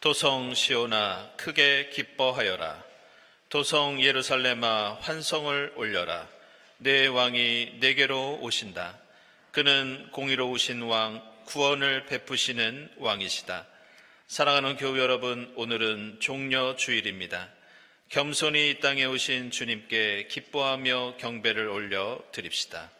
도성 시온아 크게 기뻐하여라. 도성 예루살렘아 환성을 올려라. 내 왕이 내게로 오신다. 그는 공의로우신 왕, 구원을 베푸시는 왕이시다. 사랑하는 교우 여러분, 오늘은 종려 주일입니다. 겸손히 이 땅에 오신 주님께 기뻐하며 경배를 올려 드립시다.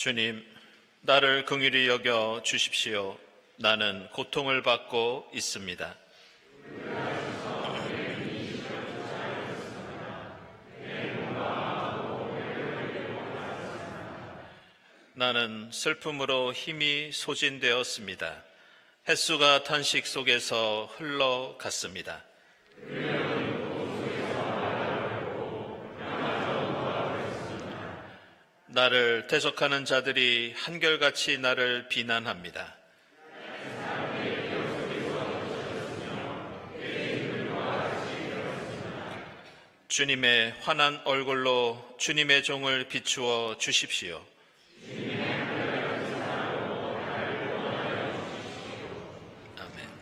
주님, 나를 긍휼히 여겨 주십시오. 나는 고통을 받고 있습니다. 나는 슬픔으로 힘이 소진되었습니다. 햇수가 탄식 속에서 흘러갔습니다. 나를 대적하는 자들이 한결같이 나를 비난합니다. 주님의 환한 얼굴로 주님의 종을 비추어 주십시오. 아멘.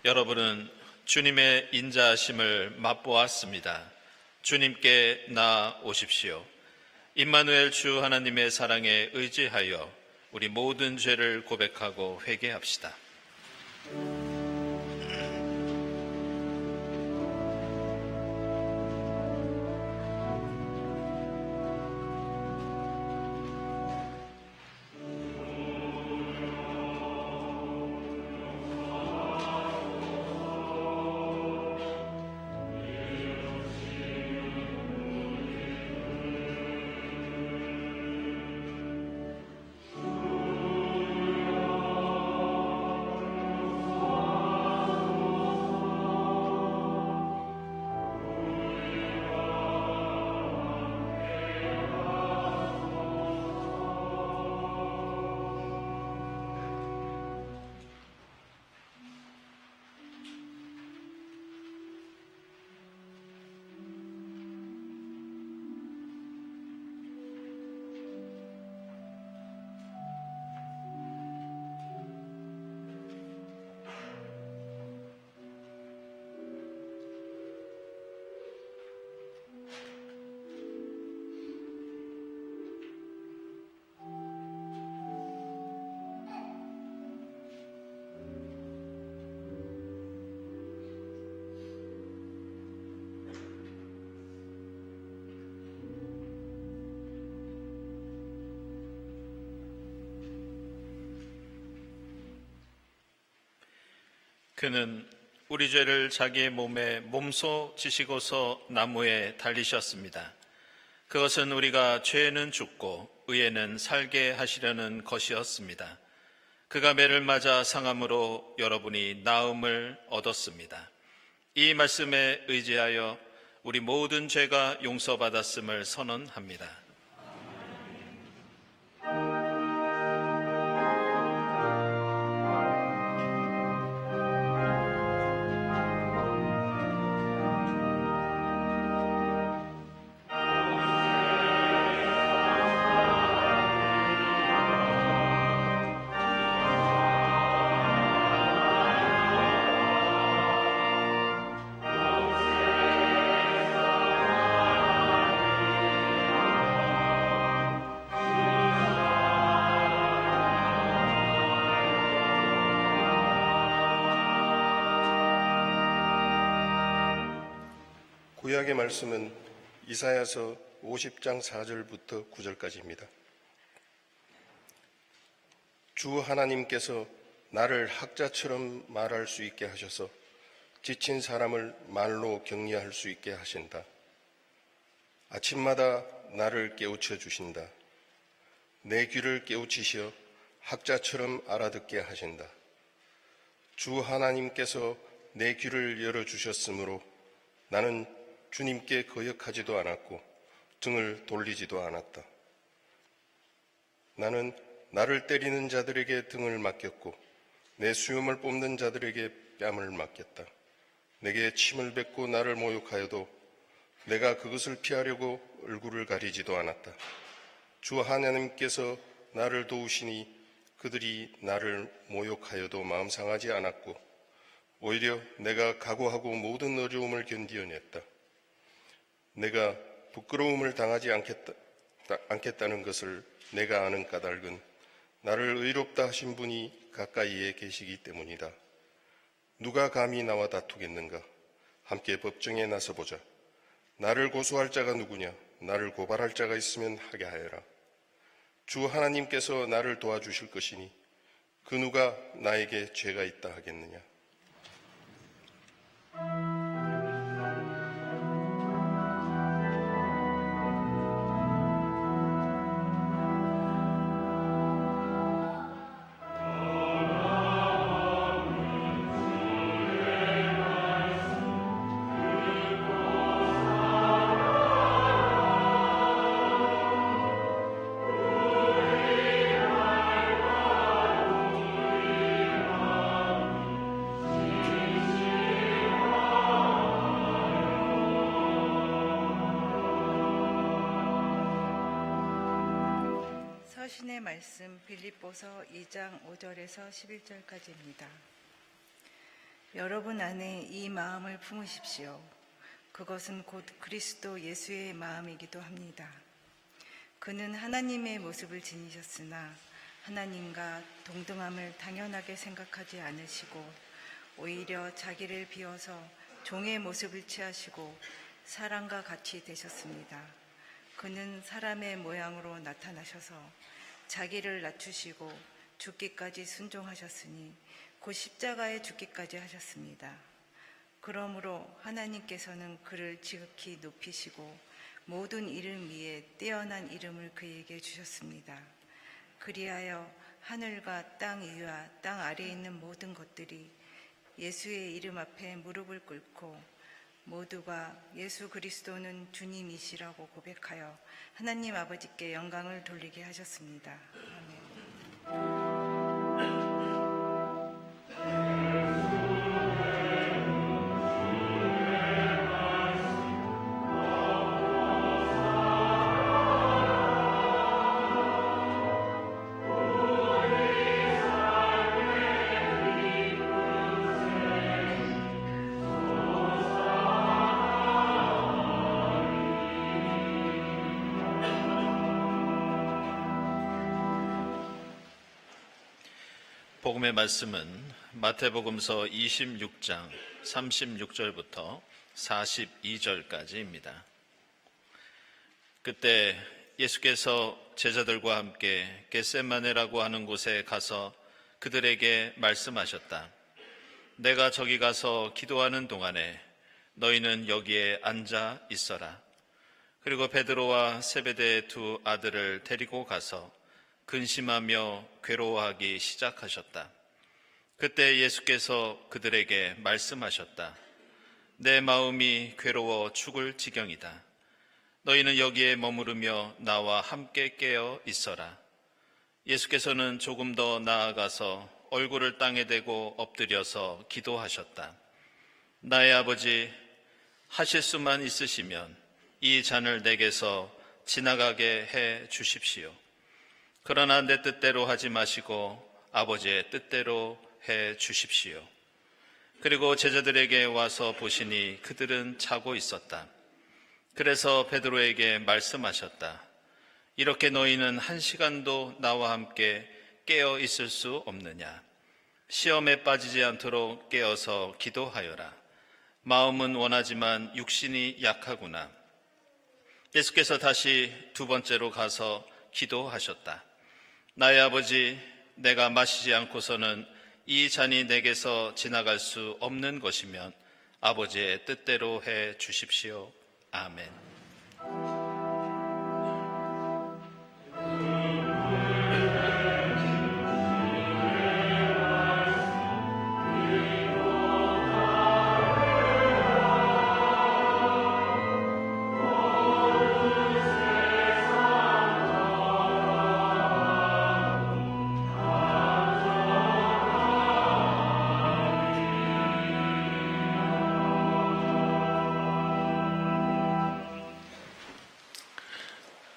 여러분은 주님의 인자하심을 맛보았습니다. 주님께 나아오십시오. 임마누엘 주 하나님의 사랑에 의지하여 우리 모든 죄를 고백하고 회개합시다. 그는 우리 죄를 자기의 몸에 몸소 지시고서 나무에 달리셨습니다. 그것은 우리가 죄에는 죽고 의에는 살게 하시려는 것이었습니다. 그가 매를 맞아 상함으로 여러분이 나음을 얻었습니다. 이 말씀에 의지하여 우리 모든 죄가 용서받았음을 선언합니다. 구약의 말씀은 이사야서 50장 4절부터 9절까지입니다. 주 하나님께서 나를 학자처럼 말할 수 있게 하셔서 지친 사람을 말로 격려할 수 있게 하신다. 아침마다 나를 깨우쳐 주신다. 내 귀를 깨우치시어 학자처럼 알아듣게 하신다. 주 하나님께서 내 귀를 열어주셨으므로 나는 주님께 거역하지도 않았고 등을 돌리지도 않았다. 나는 나를 때리는 자들에게 등을 맡겼고 내 수염을 뽑는 자들에게 뺨을 맡겼다. 내게 침을 뱉고 나를 모욕하여도 내가 그것을 피하려고 얼굴을 가리지도 않았다. 주 하나님께서 나를 도우시니 그들이 나를 모욕하여도 마음 상하지 않았고 오히려 내가 각오하고 모든 어려움을 견디어냈다. 내가 부끄러움을 당하지 않겠다는 것을 내가 아는 까닭은 나를 의롭다 하신 분이 가까이에 계시기 때문이다. 누가 감히 나와 다투겠는가? 함께 법정에 나서보자. 나를 고소할 자가 누구냐? 나를 고발할 자가 있으면 하게 하여라. 주 하나님께서 나를 도와주실 것이니 그 누가 나에게 죄가 있다 하겠느냐? 서신의 말씀 빌립보서 2장 5절에서 11절까지입니다. 여러분 안에 이 마음을 품으십시오. 그것은 곧 그리스도 예수의 마음이기도 합니다. 그는 하나님의 모습을 지니셨으나 하나님과 동등함을 당연하게 생각하지 않으시고 오히려 자기를 비워서 종의 모습을 취하시고 사람과 같이 되셨습니다. 그는 사람의 모양으로 나타나셔서 자기를 낮추시고 죽기까지 순종하셨으니 곧 십자가에 죽기까지 하셨습니다. 그러므로 하나님께서는 그를 지극히 높이시고 모든 이름 위에 뛰어난 이름을 그에게 주셨습니다. 그리하여 하늘과 땅 위와 땅 아래에 있는 모든 것들이 예수의 이름 앞에 무릎을 꿇고 모두가 예수 그리스도는 주님이시라고 고백하여 하나님 아버지께 영광을 돌리게 하셨습니다. 아멘. 복음의 말씀은 마태복음서 26장 36절부터 42절까지입니다. 그때 예수께서 제자들과 함께 겟세마네라고 하는 곳에 가서 그들에게 말씀하셨다. 내가 저기 가서 기도하는 동안에 너희는 여기에 앉아 있어라. 그리고 베드로와 세베대의 두 아들을 데리고 가서 근심하며 괴로워하기 시작하셨다. 그때 예수께서 그들에게 말씀하셨다. 내 마음이 괴로워 죽을 지경이다. 너희는 여기에 머무르며 나와 함께 깨어 있어라. 예수께서는 조금 더 나아가서 얼굴을 땅에 대고 엎드려서 기도하셨다. 나의 아버지, 하실 수만 있으시면 이 잔을 내게서 지나가게 해 주십시오. 그러나 내 뜻대로 하지 마시고 아버지의 뜻대로 해 주십시오. 그리고 제자들에게 와서 보시니 그들은 자고 있었다. 그래서 베드로에게 말씀하셨다. 이렇게 너희는 1시간도 나와 함께 깨어 있을 수 없느냐? 시험에 빠지지 않도록 깨어서 기도하여라. 마음은 원하지만 육신이 약하구나. 예수께서 다시 두 번째로 가서 기도하셨다. 나의 아버지, 내가 마시지 않고서는 이 잔이 내게서 지나갈 수 없는 것이면 아버지의 뜻대로 해 주십시오. 아멘.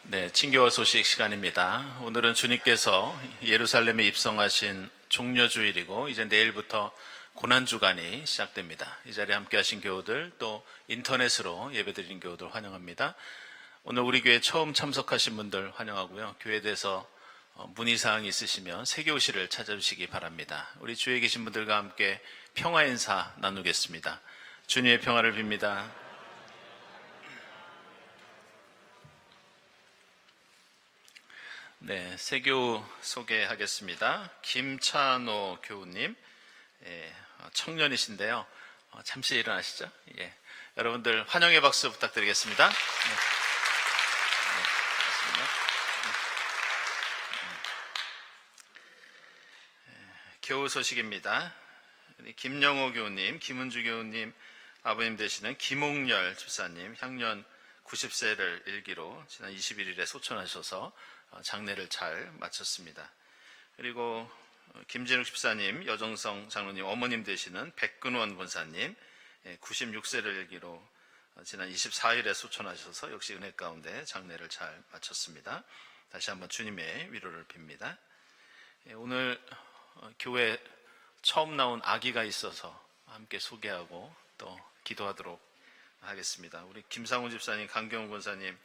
네, 친교와 소식 시간입니다. 오늘은 주님께서 예루살렘에 입성하신 종려주일이고 이제 내일부터 고난주간이 시작됩니다. 이 자리에 함께 하신 교우들 또 인터넷으로 예배드린 교우들 환영합니다. 오늘 우리 교회 처음 참석하신 분들 환영하고요. 교회에 대해서 문의사항이 있으시면 세교실을 찾아주시기 바랍니다. 우리 주위에 계신 분들과 함께 평화 인사 나누겠습니다. 주님의 평화를 빕니다. 네, 세교 소개하겠습니다. 김찬호 교우님, 청년이신데요. 잠시 일어나시죠. 예, 여러분들 환영의 박수 부탁드리겠습니다. 네. 교우 소식입니다. 김영호 교우님, 김은주 교우님, 아버님 되시는 김옥열 집사님, 향년 90세를 일기로 지난 21일에 소천하셔서 장례를 잘 마쳤습니다. 그리고 김진욱 집사님, 여정성 장로님 어머님 되시는 백근원 본사님 96세를 일기로 지난 24일에 소천하셔서 역시 은혜 가운데 장례를 잘 마쳤습니다. 다시 한번 주님의 위로를 빕니다. 오늘 교회 처음 나온 아기가 있어서 함께 소개하고 또 기도하도록 하겠습니다. 우리 김상훈 집사님, 강경훈 권사님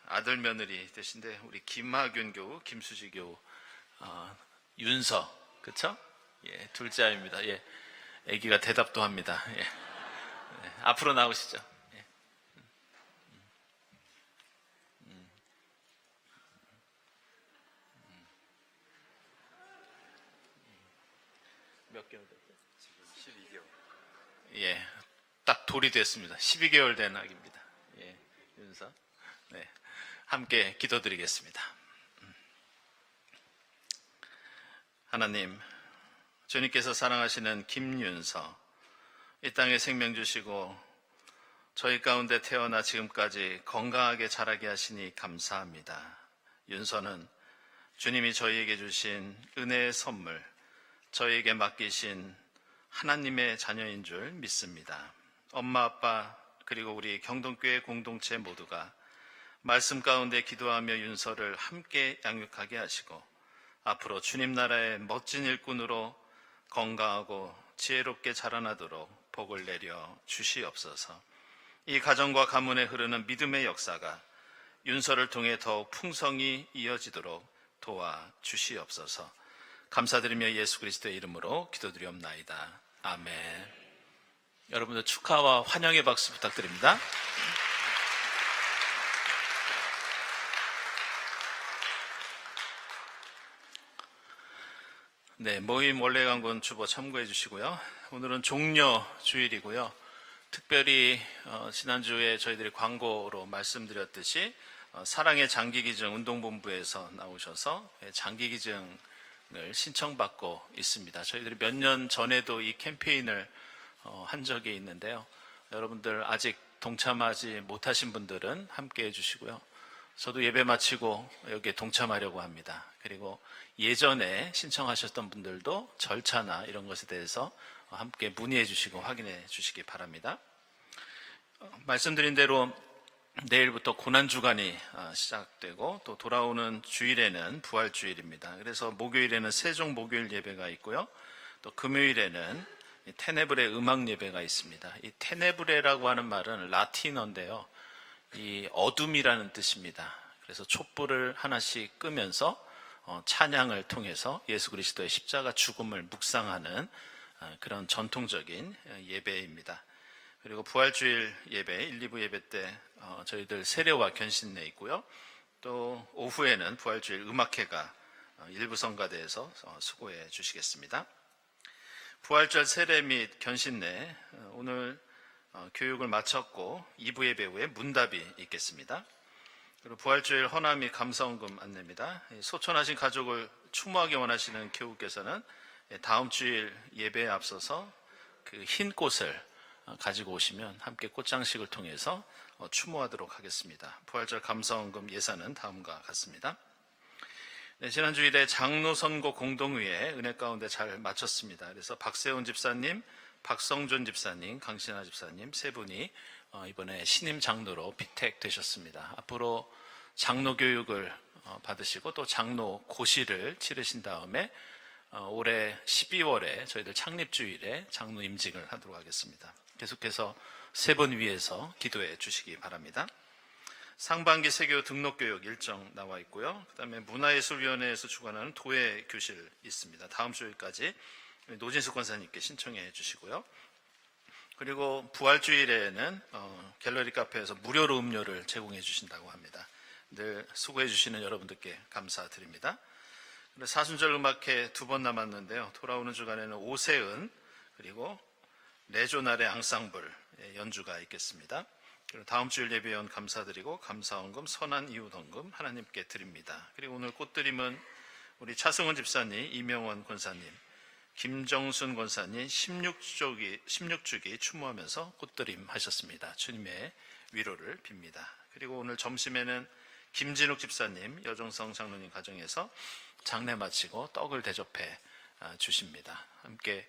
아들 며느리 되신데 우리 김하균 교우, 김수지 교우, 윤서, 그렇죠? 예, 둘째 아입니다. 예, 아기가 대답도 합니다. 예. 네, 앞으로 나오시죠. 예. 몇 개월 됐죠? 지금 12개월. 예, 딱 돌이 됐습니다. 12개월 된 아기입니다. 예, 윤서. 네, 함께 기도드리겠습니다. 하나님, 주님께서 사랑하시는 김윤서, 이 땅에 생명 주시고 저희 가운데 태어나 지금까지 건강하게 자라게 하시니 감사합니다. 윤서는 주님이 저희에게 주신 은혜의 선물, 저희에게 맡기신 하나님의 자녀인 줄 믿습니다. 엄마, 아빠, 그리고 우리 경동교회 공동체 모두가 말씀 가운데 기도하며 윤서를 함께 양육하게 하시고 앞으로 주님 나라의 멋진 일꾼으로 건강하고 지혜롭게 자라나도록 복을 내려 주시옵소서. 이 가정과 가문에 흐르는 믿음의 역사가 윤서를 통해 더욱 풍성히 이어지도록 도와 주시옵소서. 감사드리며 예수 그리스도의 이름으로 기도드리옵나이다. 아멘. 여러분들 축하와 환영의 박수 부탁드립니다. 네, 모임 원래강군 주보 참고해 주시고요. 오늘은 종려 주일이고요. 특별히 지난주에 저희들이 광고로 말씀드렸듯이 사랑의 장기기증 운동본부에서 나오셔서 장기기증을 신청받고 있습니다. 저희들이 몇 년 전에도 이 캠페인을 한 적이 있는데요. 여러분들 아직 동참하지 못하신 분들은 함께 해주시고요. 저도 예배 마치고 여기에 동참하려고 합니다. 그리고 예전에 신청하셨던 분들도 절차나 이런 것에 대해서 함께 문의해 주시고 확인해 주시기 바랍니다. 말씀드린 대로 내일부터 고난주간이 시작되고 또 돌아오는 주일에는 부활주일입니다. 그래서 목요일에는 세종 목요일 예배가 있고요. 또 금요일에는 테네브레 음악 예배가 있습니다. 이 테네브레라고 하는 말은 라틴어인데요. 이 어둠이라는 뜻입니다. 그래서 촛불을 하나씩 끄면서 찬양을 통해서 예수 그리스도의 십자가 죽음을 묵상하는 그런 전통적인 예배입니다. 그리고 부활주일 예배 1, 2부 예배 때 저희들 세례와 견신례 있고요. 또 오후에는 부활주일 음악회가 일부 성가대에서 수고해 주시겠습니다. 부활절 세례 및 견신례 오늘 교육을 마쳤고 2부 예배 후에 문답이 있겠습니다. 그리고 부활주일 허남이 감사원금 안내입니다. 소천하신 가족을 추모하기 원하시는 교우께서는 다음 주일 예배에 앞서서 그 흰 꽃을 가지고 오시면 함께 꽃장식을 통해서 추모하도록 하겠습니다. 부활절 감사원금 예산은 다음과 같습니다. 네, 지난 주일에 장로 선거 공동위에 은혜 가운데 잘 마쳤습니다. 그래서 박세훈 집사님, 박성존 집사님, 강신아 집사님 세 분이 이번에 신임 장로로 비택되셨습니다. 앞으로 장로 교육을 받으시고 또 장로 고시를 치르신 다음에 올해 12월에 저희들 창립주일에 장로 임직을 하도록 하겠습니다. 계속해서 세 분 위해서 기도해 주시기 바랍니다. 상반기 세교 등록교육 일정 나와 있고요. 그 다음에 문화예술위원회에서 주관하는 도예 교실 있습니다. 다음 주일까지 노진숙 권사님께 신청해 주시고요. 그리고 부활주일에는 갤러리 카페에서 무료로 음료를 제공해 주신다고 합니다. 늘 수고해 주시는 여러분들께 감사드립니다. 사순절 음악회 2번 남았는데요. 돌아오는 주간에는 오세은 그리고 레조날의 앙상블 연주가 있겠습니다. 그리고 다음 주일 예배원 감사드리고 감사원금, 선한 이웃원금 하나님께 드립니다. 그리고 오늘 꽃드림은 우리 차승원 집사님, 이명원 권사님, 김정순 권사님 16주기 추모하면서 꽃드림 하셨습니다. 주님의 위로를 빕니다. 그리고 오늘 점심에는 김진욱 집사님, 여정성 장로님 가정에서 장례 마치고 떡을 대접해 주십니다. 함께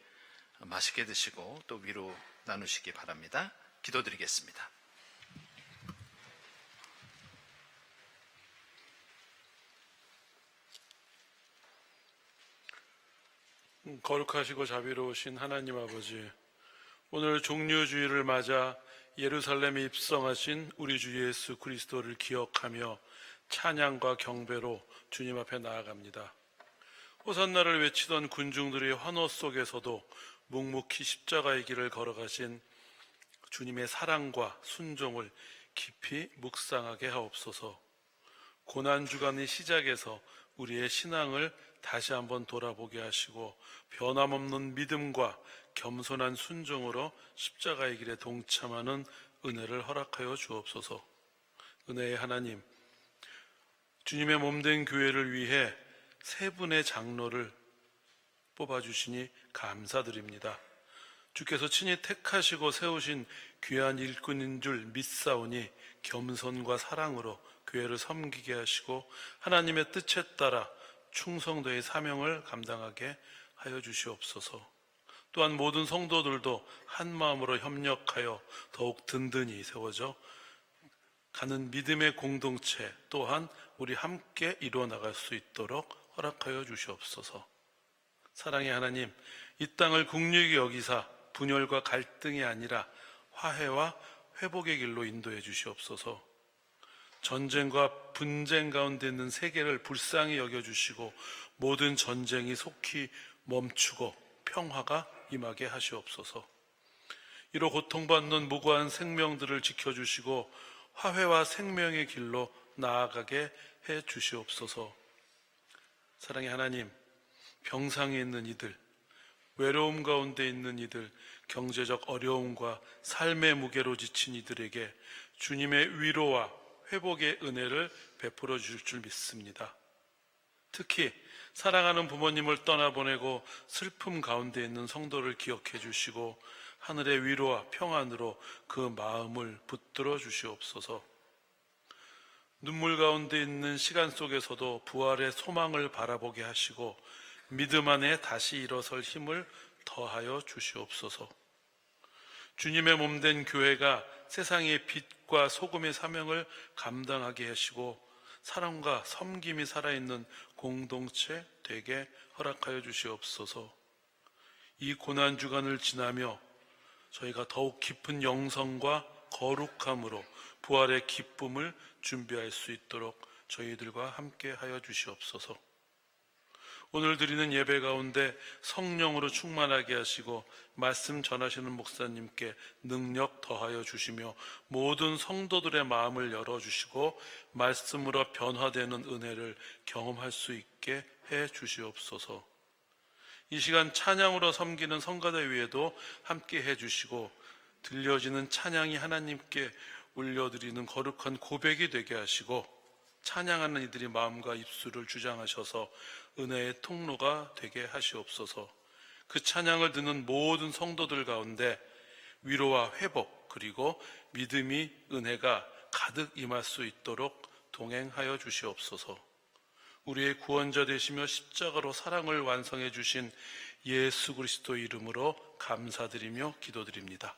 맛있게 드시고 또 위로 나누시기 바랍니다. 기도드리겠습니다. 거룩하시고 자비로우신 하나님 아버지, 오늘 종료주일을 맞아 예루살렘에 입성하신 우리 주 예수 그리스도를 기억하며 찬양과 경배로 주님 앞에 나아갑니다. 호산나를 외치던 군중들의 환호 속에서도 묵묵히 십자가의 길을 걸어가신 주님의 사랑과 순종을 깊이 묵상하게 하옵소서. 고난주간의 시작에서 우리의 신앙을 다시 한번 돌아보게 하시고 변함없는 믿음과 겸손한 순종으로 십자가의 길에 동참하는 은혜를 허락하여 주옵소서. 은혜의 하나님, 주님의 몸된 교회를 위해 세 분의 장로를 뽑아주시니 감사드립니다. 주께서 친히 택하시고 세우신 귀한 일꾼인 줄 믿사오니 겸손과 사랑으로 교회를 섬기게 하시고 하나님의 뜻에 따라 충성도의 사명을 감당하게 하여 주시옵소서. 또한 모든 성도들도 한 마음으로 협력하여 더욱 든든히 세워져 가는 믿음의 공동체 또한 우리 함께 이루어 나갈 수 있도록 허락하여 주시옵소서. 사랑의 하나님, 이 땅을 국률이 여기사 분열과 갈등이 아니라 화해와 회복의 길로 인도해 주시옵소서. 전쟁과 분쟁 가운데 있는 세계를 불쌍히 여겨주시고 모든 전쟁이 속히 멈추고 평화가 임하게 하시옵소서. 이로 고통받는 무고한 생명들을 지켜주시고 화해와 생명의 길로 나아가게 해 주시옵소서. 사랑의 하나님, 병상에 있는 이들, 외로움 가운데 있는 이들, 경제적 어려움과 삶의 무게로 지친 이들에게 주님의 위로와 회복의 은혜를 베풀어 주실 줄 믿습니다. 특히 사랑하는 부모님을 떠나보내고 슬픔 가운데 있는 성도를 기억해 주시고 하늘의 위로와 평안으로 그 마음을 붙들어 주시옵소서. 눈물 가운데 있는 시간 속에서도 부활의 소망을 바라보게 하시고 믿음 안에 다시 일어설 힘을 더하여 주시옵소서. 주님의 몸된 교회가 세상의 빛과 소금의 사명을 감당하게 하시고 사랑과 섬김이 살아있는 공동체 되게 허락하여 주시옵소서. 이 고난주간을 지나며 저희가 더욱 깊은 영성과 거룩함으로 부활의 기쁨을 준비할 수 있도록 저희들과 함께 하여 주시옵소서. 오늘 드리는 예배 가운데 성령으로 충만하게 하시고 말씀 전하시는 목사님께 능력 더하여 주시며 모든 성도들의 마음을 열어주시고 말씀으로 변화되는 은혜를 경험할 수 있게 해 주시옵소서. 이 시간 찬양으로 섬기는 성가대 위에도 함께 해 주시고 들려지는 찬양이 하나님께 올려드리는 거룩한 고백이 되게 하시고 찬양하는 이들이 마음과 입술을 주장하셔서 은혜의 통로가 되게 하시옵소서. 그 찬양을 듣는 모든 성도들 가운데 위로와 회복 그리고 믿음이 은혜가 가득 임할 수 있도록 동행하여 주시옵소서. 우리의 구원자 되시며 십자가로 사랑을 완성해 주신 예수 그리스도 이름으로 감사드리며 기도드립니다.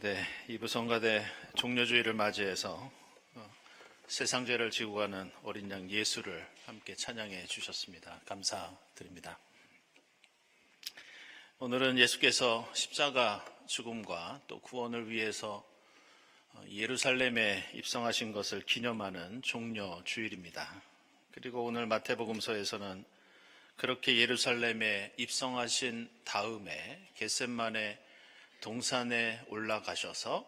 네, 이부 성가대 종려주의를 맞이해서 세상 죄를 지고 가는 어린 양 예수를 함께 찬양해 주셨습니다. 감사드립니다. 오늘은 예수께서 십자가 죽음과 또 구원을 위해서 예루살렘에 입성하신 것을 기념하는 종려주일입니다. 그리고 오늘 마태복음서에서는 그렇게 예루살렘에 입성하신 다음에 겟셋마네 동산에 올라가셔서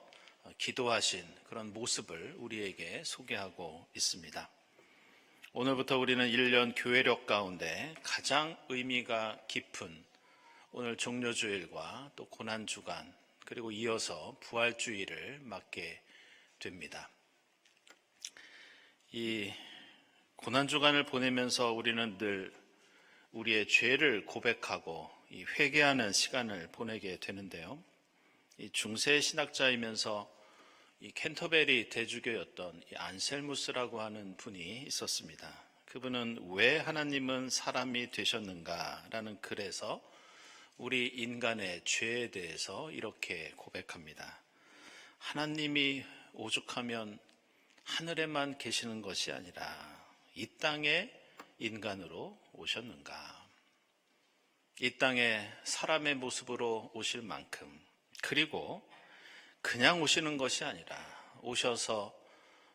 기도하신 그런 모습을 우리에게 소개하고 있습니다. 오늘부터 우리는 1년 교회력 가운데 가장 의미가 깊은 오늘 종려주일과 또 고난주간 그리고 이어서 부활주일을 맞게 됩니다. 이 고난주간을 보내면서 우리는 늘 우리의 죄를 고백하고 이 회개하는 시간을 보내게 되는데요. 이 중세 신학자이면서 이 캔터베리 대주교였던 이 안셀무스라고 하는 분이 있었습니다. 그분은 왜 하나님은 사람이 되셨는가라는 글에서 우리 인간의 죄에 대해서 이렇게 고백합니다. 하나님이 오죽하면 하늘에만 계시는 것이 아니라 이 땅에 인간으로 오셨는가? 이 땅에 사람의 모습으로 오실 만큼, 그리고 그냥 오시는 것이 아니라 오셔서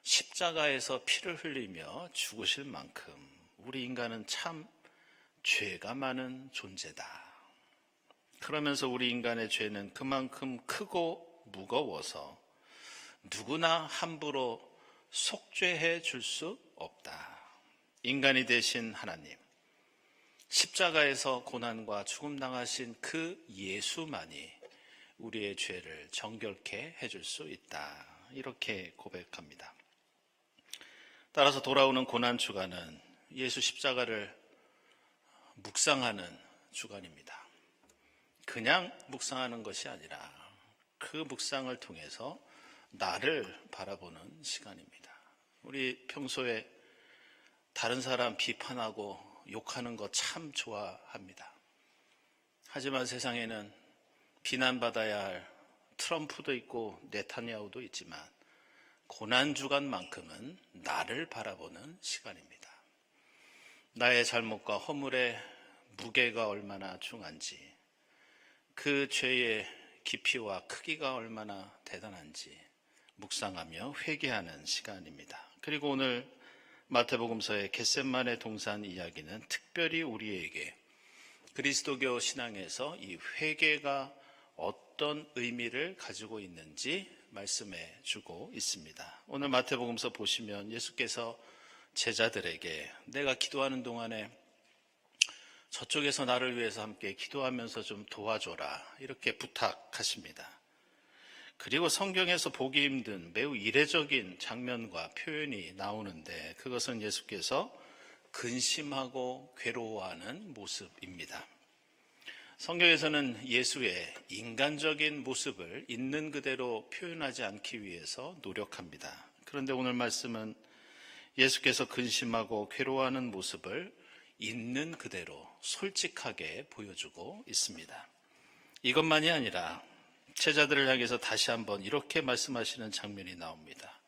십자가에서 피를 흘리며 죽으실 만큼 우리 인간은 참 죄가 많은 존재다. 그러면서 우리 인간의 죄는 그만큼 크고 무거워서 누구나 함부로 속죄해 줄 수 없다. 인간이 되신 하나님, 십자가에서 고난과 죽음 당하신 그 예수만이 우리의 죄를 정결케 해줄 수 있다. 이렇게 고백합니다. 따라서 돌아오는 고난주간은 예수 십자가를 묵상하는 주간입니다. 그냥 묵상하는 것이 아니라 그 묵상을 통해서 나를 바라보는 시간입니다. 우리 평소에 다른 사람 비판하고 욕하는 거 참 좋아합니다. 하지만 세상에는 비난받아야 할 트럼프도 있고 네타냐후도 있지만 고난주간만큼은 나를 바라보는 시간입니다. 나의 잘못과 허물의 무게가 얼마나 중한지, 그 죄의 깊이와 크기가 얼마나 대단한지 묵상하며 회개하는 시간입니다. 그리고 오늘 마태복음서의 겟셋마네 동산 이야기는 특별히 우리에게 그리스도교 신앙에서 이 회개가 어떤 의미를 가지고 있는지 말씀해 주고 있습니다. 오늘 마태복음서 보시면 예수께서 제자들에게 내가 기도하는 동안에 저쪽에서 나를 위해서 함께 기도하면서 좀 도와줘라 이렇게 부탁하십니다. 그리고 성경에서 보기 힘든 매우 이례적인 장면과 표현이 나오는데 그것은 예수께서 근심하고 괴로워하는 모습입니다. 성경에서는 예수의 인간적인 모습을 있는 그대로 표현하지 않기 위해서 노력합니다. 그런데 오늘 말씀은 예수께서 근심하고 괴로워하는 모습을 있는 그대로 솔직하게 보여주고 있습니다. 이것만이 아니라 제자들을 향해서 다시 한번 이렇게 말씀하시는 장면이 나옵니다.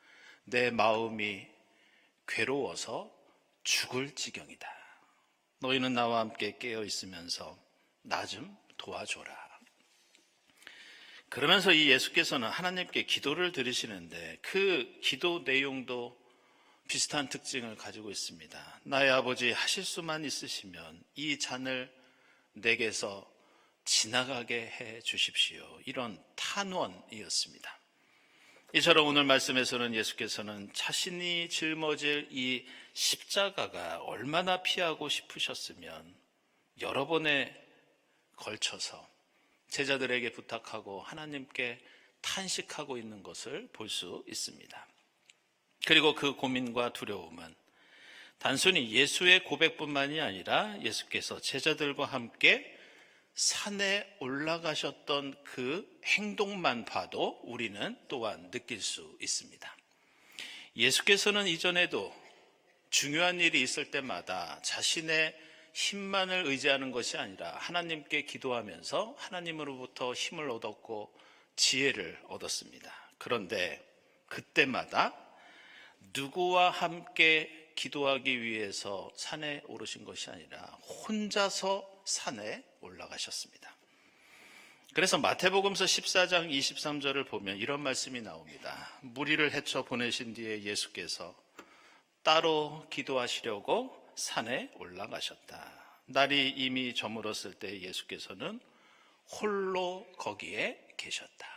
내 마음이 괴로워서 죽을 지경이다. 너희는 나와 함께 깨어 있으면서 나 좀 도와줘라. 그러면서 이 예수께서는 하나님께 기도를 드리시는데 그 기도 내용도 비슷한 특징을 가지고 있습니다. 나의 아버지 하실 수만 있으시면 이 잔을 내게서 지나가게 해 주십시오. 이런 탄원이었습니다. 이처럼 오늘 말씀에서는 예수께서는 자신이 짊어질 이 십자가가 얼마나 피하고 싶으셨으면 여러 번에 걸쳐서 제자들에게 부탁하고 하나님께 탄식하고 있는 것을 볼 수 있습니다. 그리고 그 고민과 두려움은 단순히 예수의 고백뿐만이 아니라 예수께서 제자들과 함께 산에 올라가셨던 그 행동만 봐도 우리는 또한 느낄 수 있습니다. 예수께서는 이전에도 중요한 일이 있을 때마다 자신의 힘만을 의지하는 것이 아니라 하나님께 기도하면서 하나님으로부터 힘을 얻었고 지혜를 얻었습니다. 그런데 그때마다 누구와 함께 기도하기 위해서 산에 오르신 것이 아니라 혼자서 산에 올라가셨습니다. 그래서 마태복음서 14장 23절을 보면 이런 말씀이 나옵니다. 무리를 헤쳐 보내신 뒤에 예수께서 따로 기도하시려고 산에 올라가셨다. 날이 이미 저물었을 때 예수께서는 홀로 거기에 계셨다.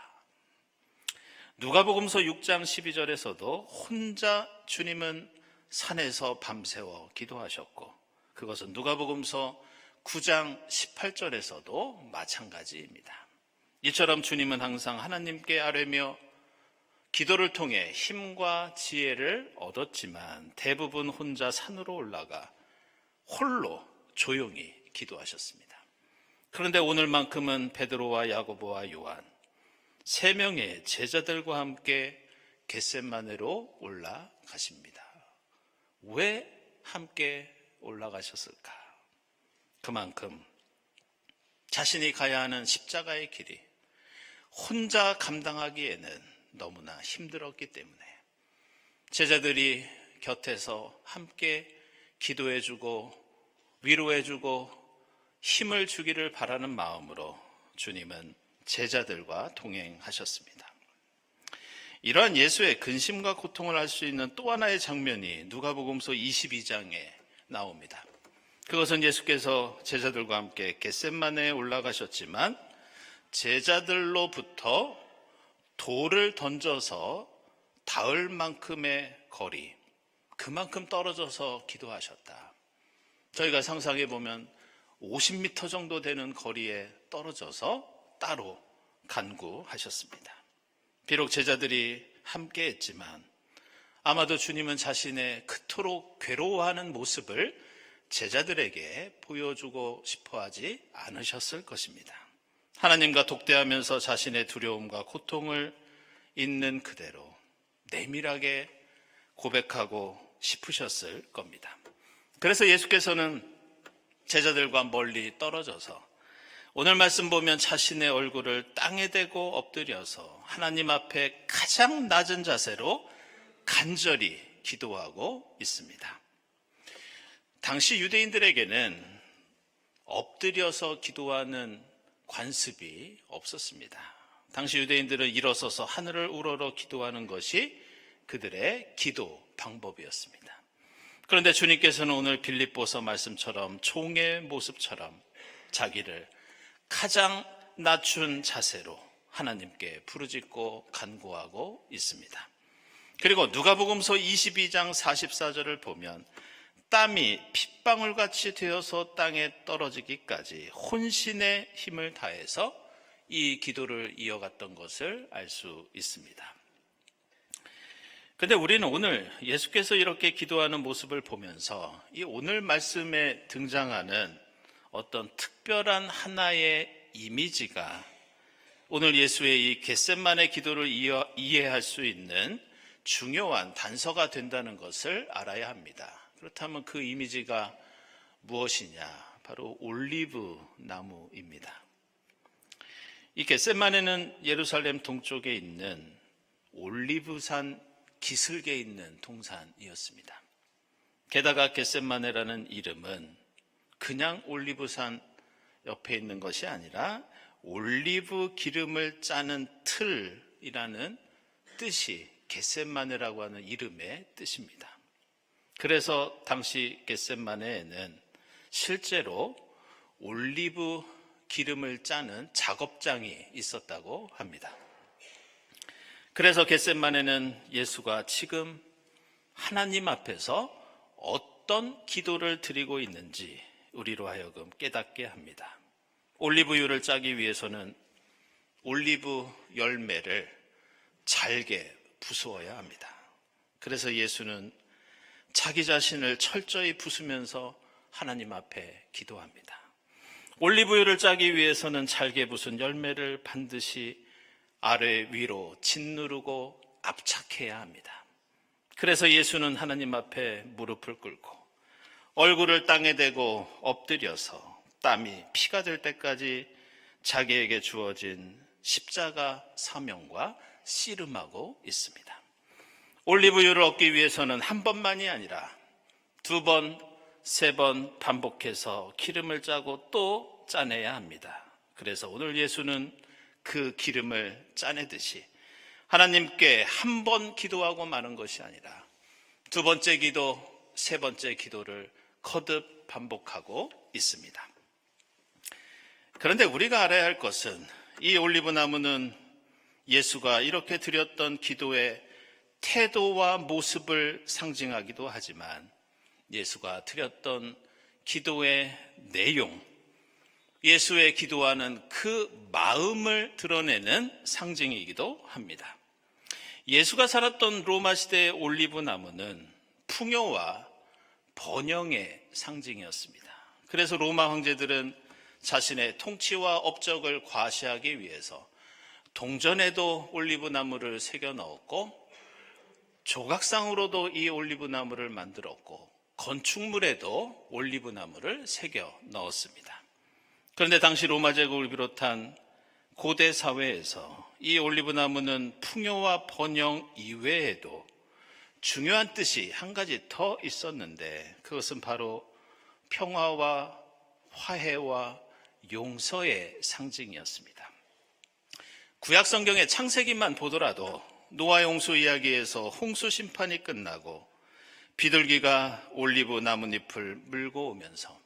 누가복음서 6장 12절에서도 혼자 주님은 산에서 밤새워 기도하셨고, 그것은 누가복음서 9장 18절에서도 마찬가지입니다. 이처럼 주님은 항상 하나님께 아뢰며 기도를 통해 힘과 지혜를 얻었지만 대부분 혼자 산으로 올라가 홀로 조용히 기도하셨습니다. 그런데 오늘만큼은 베드로와 야고보와 요한 3명의 제자들과 함께 겟셋마네로 올라가십니다. 왜 함께 올라가셨을까? 그만큼 자신이 가야 하는 십자가의 길이 혼자 감당하기에는 너무나 힘들었기 때문에 제자들이 곁에서 함께 기도해주고 위로해주고 힘을 주기를 바라는 마음으로 주님은 제자들과 동행하셨습니다. 이러한 예수의 근심과 고통을 알 수 있는 또 하나의 장면이 누가복음서 22장에 나옵니다. 그것은 예수께서 제자들과 함께 겟셋마네에 올라가셨지만 제자들로부터 돌을 던져서 닿을 만큼의 거리, 그만큼 떨어져서 기도하셨다. 저희가 상상해 보면 50m 정도 되는 거리에 떨어져서 따로 간구하셨습니다. 비록 제자들이 함께 했지만 아마도 주님은 자신의 그토록 괴로워하는 모습을 제자들에게 보여주고 싶어 하지 않으셨을 것입니다. 하나님과 독대하면서 자신의 두려움과 고통을 있는 그대로 내밀하게 고백하고 싶으셨을 겁니다. 그래서 예수께서는 제자들과 멀리 떨어져서 오늘 말씀 보면 자신의 얼굴을 땅에 대고 엎드려서 하나님 앞에 가장 낮은 자세로 간절히 기도하고 있습니다. 당시 유대인들에게는 엎드려서 기도하는 관습이 없었습니다. 당시 유대인들은 일어서서 하늘을 우러러 기도하는 것이 그들의 기도 방법이었습니다. 그런데 주님께서는 오늘 빌립보서 말씀처럼 종의 모습처럼 자기를 가장 낮춘 자세로 하나님께 부르짖고 간구하고 있습니다. 그리고 누가복음서 22장 44절을 보면 땀이 핏방울같이 되어서 땅에 떨어지기까지 혼신의 힘을 다해서 이 기도를 이어갔던 것을 알 수 있습니다. 그런데 우리는 오늘 예수께서 이렇게 기도하는 모습을 보면서 이 오늘 말씀에 등장하는 어떤 특별한 하나의 이미지가 오늘 예수의 이 겟셋마네 기도를 이해할 수 있는 중요한 단서가 된다는 것을 알아야 합니다. 그렇다면 그 이미지가 무엇이냐? 바로 올리브 나무입니다. 이 겟셋마네는 예루살렘 동쪽에 있는 올리브산 기슭에 있는 동산이었습니다. 게다가 겟셋마네라는 이름은 그냥 올리브산 옆에 있는 것이 아니라 올리브 기름을 짜는 틀이라는 뜻이 겟셋마네라고 하는 이름의 뜻입니다. 그래서 당시 겟셋마네에는 실제로 올리브 기름을 짜는 작업장이 있었다고 합니다. 그래서 겟셋마네는 예수가 지금 하나님 앞에서 어떤 기도를 드리고 있는지 우리로 하여금 깨닫게 합니다. 올리브유를 짜기 위해서는 올리브 열매를 잘게 부수어야 합니다. 그래서 예수는 자기 자신을 철저히 부수면서 하나님 앞에 기도합니다. 올리브유를 짜기 위해서는 잘게 부순 열매를 반드시 아래 위로 짓누르고 압착해야 합니다. 그래서 예수는 하나님 앞에 무릎을 꿇고 얼굴을 땅에 대고 엎드려서 땀이 피가 될 때까지 자기에게 주어진 십자가 사명과 씨름하고 있습니다. 올리브유를 얻기 위해서는 한 번만이 아니라 2번, 3번 반복해서 기름을 짜고 또 짜내야 합니다. 그래서 오늘 예수는 그 기름을 짜내듯이 하나님께 한 번 기도하고 마는 것이 아니라 2번째 기도, 3번째 기도를 거듭 반복하고 있습니다. 그런데 우리가 알아야 할 것은 이 올리브나무는 예수가 이렇게 드렸던 기도의 태도와 모습을 상징하기도 하지만 예수가 드렸던 기도의 내용, 예수의 기도하는 그 마음을 드러내는 상징이기도 합니다. 예수가 살았던 로마 시대의 올리브나무는 풍요와 번영의 상징이었습니다. 그래서 로마 황제들은 자신의 통치와 업적을 과시하기 위해서 동전에도 올리브나무를 새겨 넣었고 조각상으로도 이 올리브나무를 만들었고 건축물에도 올리브나무를 새겨 넣었습니다. 그런데 당시 로마 제국을 비롯한 고대 사회에서 이 올리브나무는 풍요와 번영 이외에도 중요한 뜻이 한 가지 더 있었는데 그것은 바로 평화와 화해와 용서의 상징이었습니다. 구약 성경의 창세기만 보더라도 노아 홍수 이야기에서 홍수 심판이 끝나고 비둘기가 올리브 나뭇잎을 물고 오면서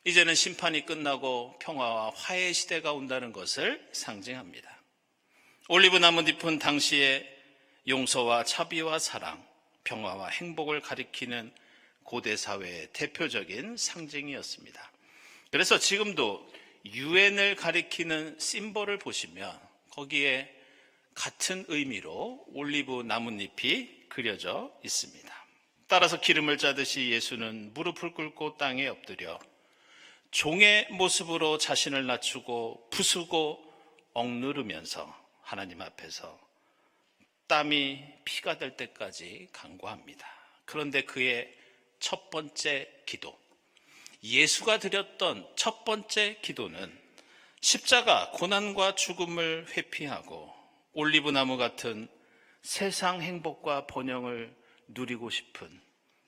이제는 심판이 끝나고 평화와 화해의 시대가 온다는 것을 상징합니다. 올리브 나뭇잎은 당시에 용서와 자비와 사랑, 평화와 행복을 가리키는 고대 사회의 대표적인 상징이었습니다. 그래서 지금도 유엔을 가리키는 심볼을 보시면 거기에 같은 의미로 올리브 나뭇잎이 그려져 있습니다. 따라서 기름을 짜듯이 예수는 무릎을 꿇고 땅에 엎드려 종의 모습으로 자신을 낮추고 부수고 억누르면서 하나님 앞에서 땀이 피가 될 때까지 간구합니다. 그런데 그의 첫 번째 기도, 예수가 드렸던 첫 번째 기도는 십자가 고난과 죽음을 회피하고 올리브나무 같은 세상 행복과 번영을 누리고 싶은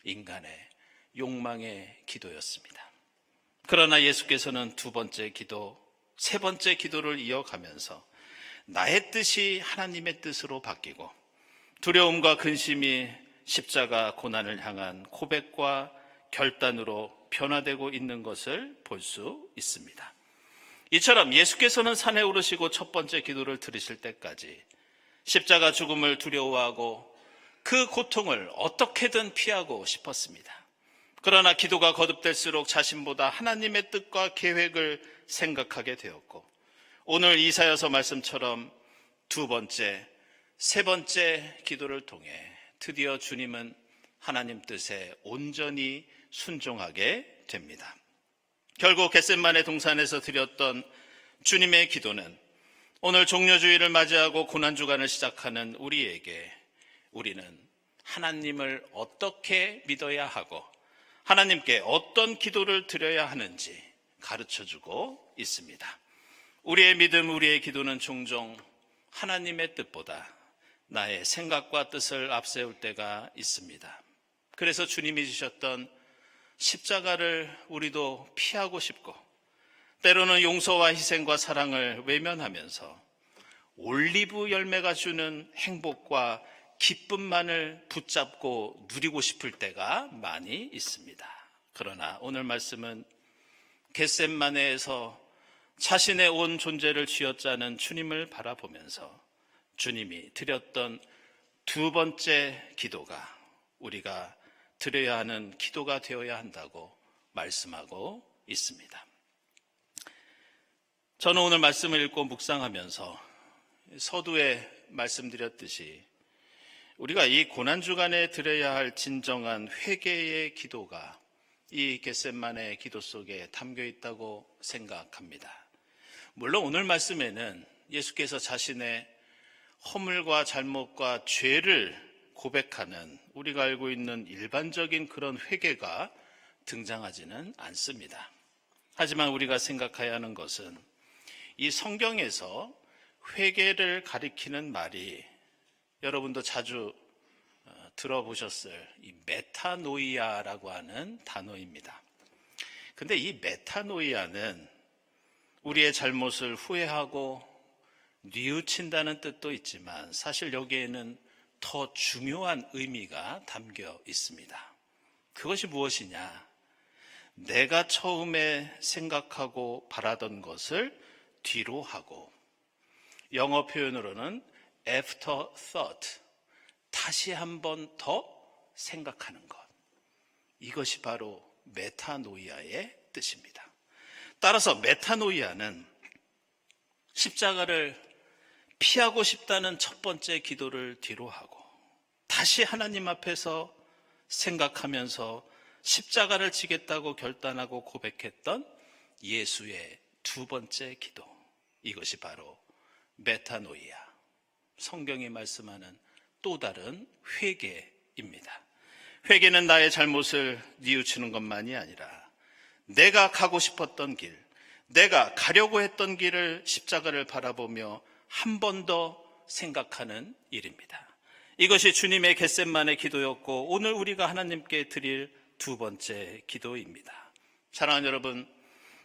인간의 욕망의 기도였습니다. 그러나 예수께서는 2번째 기도, 3번째 기도를 이어가면서 나의 뜻이 하나님의 뜻으로 바뀌고 두려움과 근심이 십자가 고난을 향한 고백과 결단으로 변화되고 있는 것을 볼 수 있습니다. 이처럼 예수께서는 산에 오르시고 첫 번째 기도를 들으실 때까지 십자가 죽음을 두려워하고 그 고통을 어떻게든 피하고 싶었습니다. 그러나 기도가 거듭될수록 자신보다 하나님의 뜻과 계획을 생각하게 되었고 오늘 이사야서 말씀처럼 2번째, 3번째 기도를 통해 드디어 주님은 하나님 뜻에 온전히 순종하게 됩니다. 결국 겟셋마네 동산에서 드렸던 주님의 기도는 오늘 종려주의를 맞이하고 고난주간을 시작하는 우리에게 우리는 하나님을 어떻게 믿어야 하고 하나님께 어떤 기도를 드려야 하는지 가르쳐주고 있습니다. 우리의 믿음, 우리의 기도는 종종 하나님의 뜻보다 나의 생각과 뜻을 앞세울 때가 있습니다. 그래서 주님이 주셨던 십자가를 우리도 피하고 싶고 때로는 용서와 희생과 사랑을 외면하면서 올리브 열매가 주는 행복과 기쁨만을 붙잡고 누리고 싶을 때가 많이 있습니다. 그러나 오늘 말씀은 겟셋마네에서 자신의 온 존재를 쥐어짜는 주님을 바라보면서 주님이 드렸던 2번째 기도가 우리가 드려야 하는 기도가 되어야 한다고 말씀하고 있습니다. 저는 오늘 말씀을 읽고 묵상하면서 서두에 말씀드렸듯이 우리가 이 고난주간에 드려야 할 진정한 회개의 기도가 이 겟셋마네 기도 속에 담겨 있다고 생각합니다. 물론 오늘 말씀에는 예수께서 자신의 허물과 잘못과 죄를 고백하는 우리가 알고 있는 일반적인 그런 회개가 등장하지는 않습니다. 하지만 우리가 생각해야 하는 것은 이 성경에서 회개를 가리키는 말이 여러분도 자주 들어보셨을 이 메타노이아라고 하는 단어입니다. 근데 이 메타노이아는 우리의 잘못을 후회하고 뉘우친다는 뜻도 있지만 사실 여기에는 더 중요한 의미가 담겨 있습니다. 그것이 무엇이냐? 내가 처음에 생각하고 바라던 것을 뒤로 하고, 영어 표현으로는 afterthought, 다시 한 번 더 생각하는 것. 이것이 바로 메타노이아의 뜻입니다. 따라서 메타노이아는 십자가를 피하고 싶다는 첫 번째 기도를 뒤로 하고 다시 하나님 앞에서 생각하면서 십자가를 지겠다고 결단하고 고백했던 예수의 두 번째 기도. 이것이 바로 메타노이아, 성경이 말씀하는 또 다른 회개입니다. 회개는 나의 잘못을 뉘우치는 것만이 아니라 내가 가고 싶었던 길, 내가 가려고 했던 길을 십자가를 바라보며 한 번 더 생각하는 일입니다. 이것이 주님의 겟셋만의 기도였고 오늘 우리가 하나님께 드릴 두 번째 기도입니다. 사랑하는 여러분,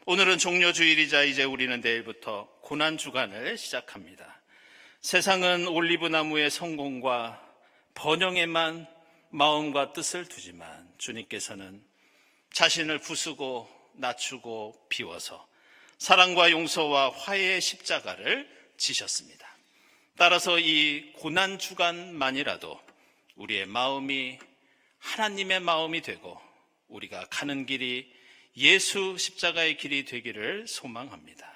오늘은 종려주일이자 이제 우리는 내일부터 고난주간을 시작합니다. 세상은 올리브나무의 성공과 번영에만 마음과 뜻을 두지만 주님께서는 자신을 부수고 낮추고 비워서 사랑과 용서와 화해의 십자가를 지셨습니다. 따라서 이 고난주간만이라도 우리의 마음이 하나님의 마음이 되고 우리가 가는 길이 예수 십자가의 길이 되기를 소망합니다.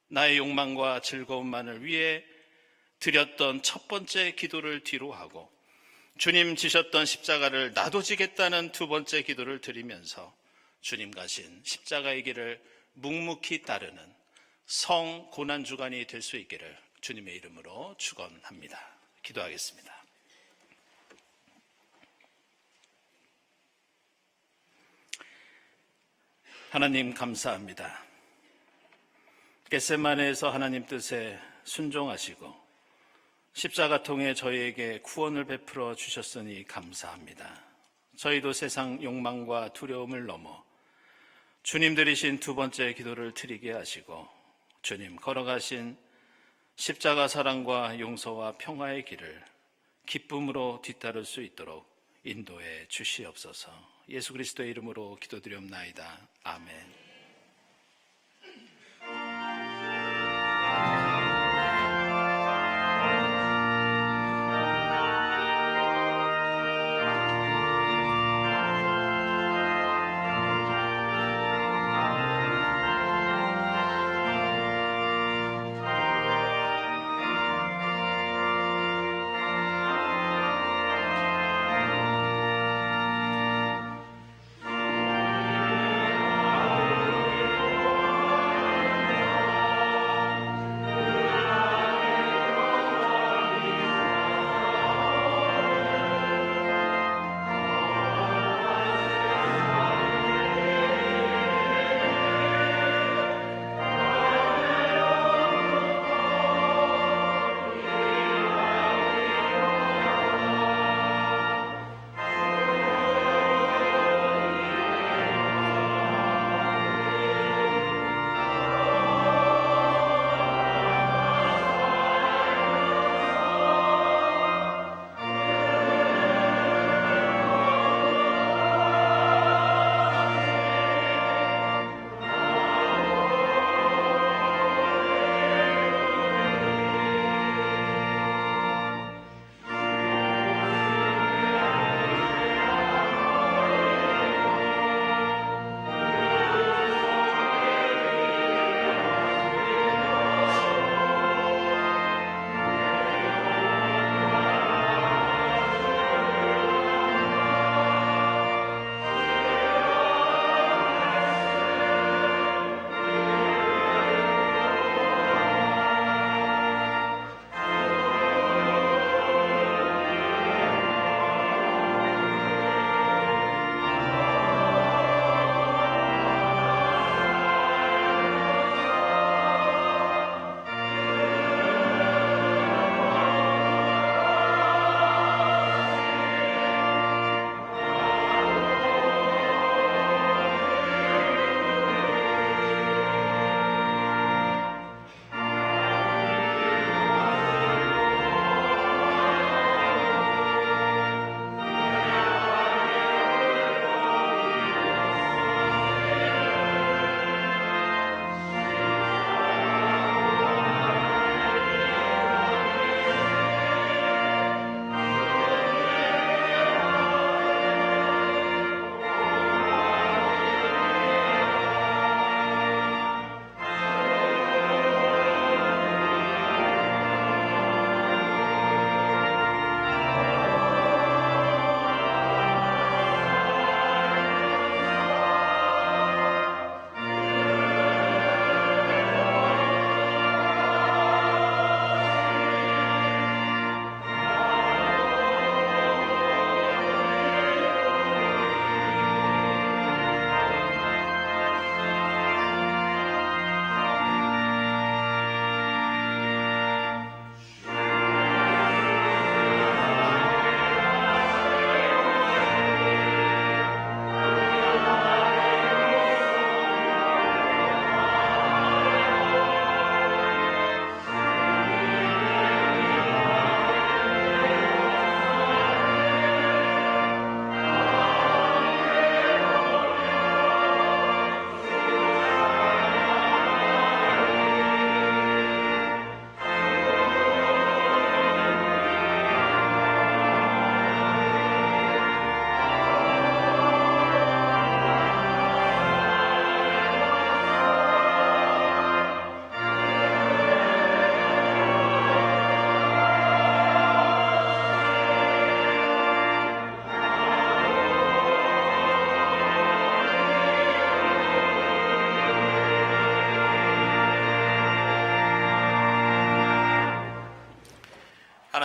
나의 욕망과 즐거움만을 위해 드렸던 첫 번째 기도를 뒤로 하고 주님 지셨던 십자가를 나도 지겠다는 두 번째 기도를 드리면서 주님 가신 십자가의 길을 묵묵히 따르는 성 고난주간이 될 수 있기를 주님의 이름으로 축원합니다. 기도하겠습니다. 하나님 감사합니다. 겟세마네에서 하나님 뜻에 순종하시고 십자가 통해 저희에게 구원을 베풀어 주셨으니 감사합니다. 저희도 세상 욕망과 두려움을 넘어 주님 드리신 두 번째 기도를 드리게 하시고 주님 걸어가신 십자가 사랑과 용서와 평화의 길을 기쁨으로 뒤따를 수 있도록 인도해 주시옵소서. 예수 그리스도의 이름으로 기도드리옵나이다. 아멘.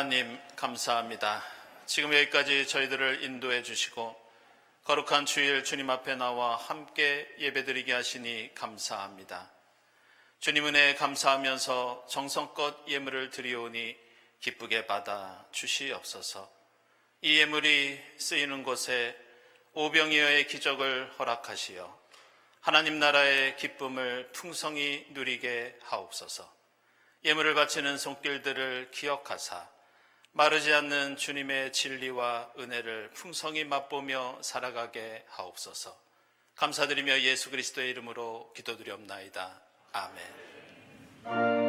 하나님 감사합니다. 지금 여기까지 저희들을 인도해 주시고 거룩한 주일 주님 앞에 나와 함께 예배드리게 하시니 감사합니다. 주님 은혜에 감사하면서 정성껏 예물을 드리오니 기쁘게 받아 주시옵소서. 이 예물이 쓰이는 곳에 오병이어의 기적을 허락하시어 하나님 나라의 기쁨을 풍성히 누리게 하옵소서. 예물을 바치는 손길들을 기억하사 마르지 않는 주님의 진리와 은혜를 풍성히 맛보며 살아가게 하옵소서. 감사드리며 예수 그리스도의 이름으로 기도드리옵나이다. 아멘.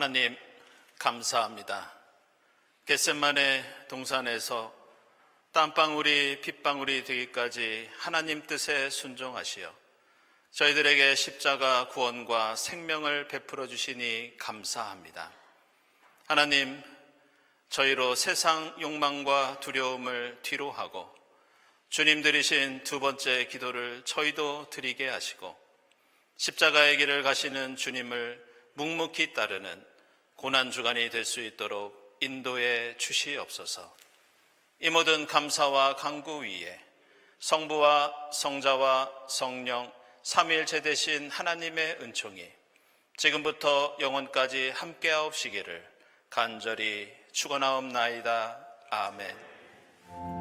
하나님 감사합니다. 겟세마네 동산에서 땀방울이 핏방울이 되기까지 하나님 뜻에 순종하시어 저희들에게 십자가 구원과 생명을 베풀어 주시니 감사합니다. 하나님, 저희로 세상 욕망과 두려움을 뒤로하고 주님 드리신 두 번째 기도를 저희도 드리게 하시고 십자가의 길을 가시는 주님을 묵묵히 따르는 고난주간이 될 수 있도록 인도해 주시옵소서. 이 모든 감사와 간구 위에 성부와 성자와 성령 삼위일체 되신 하나님의 은총이 지금부터 영원까지 함께하옵시기를 간절히 축원하옵나이다. 아멘.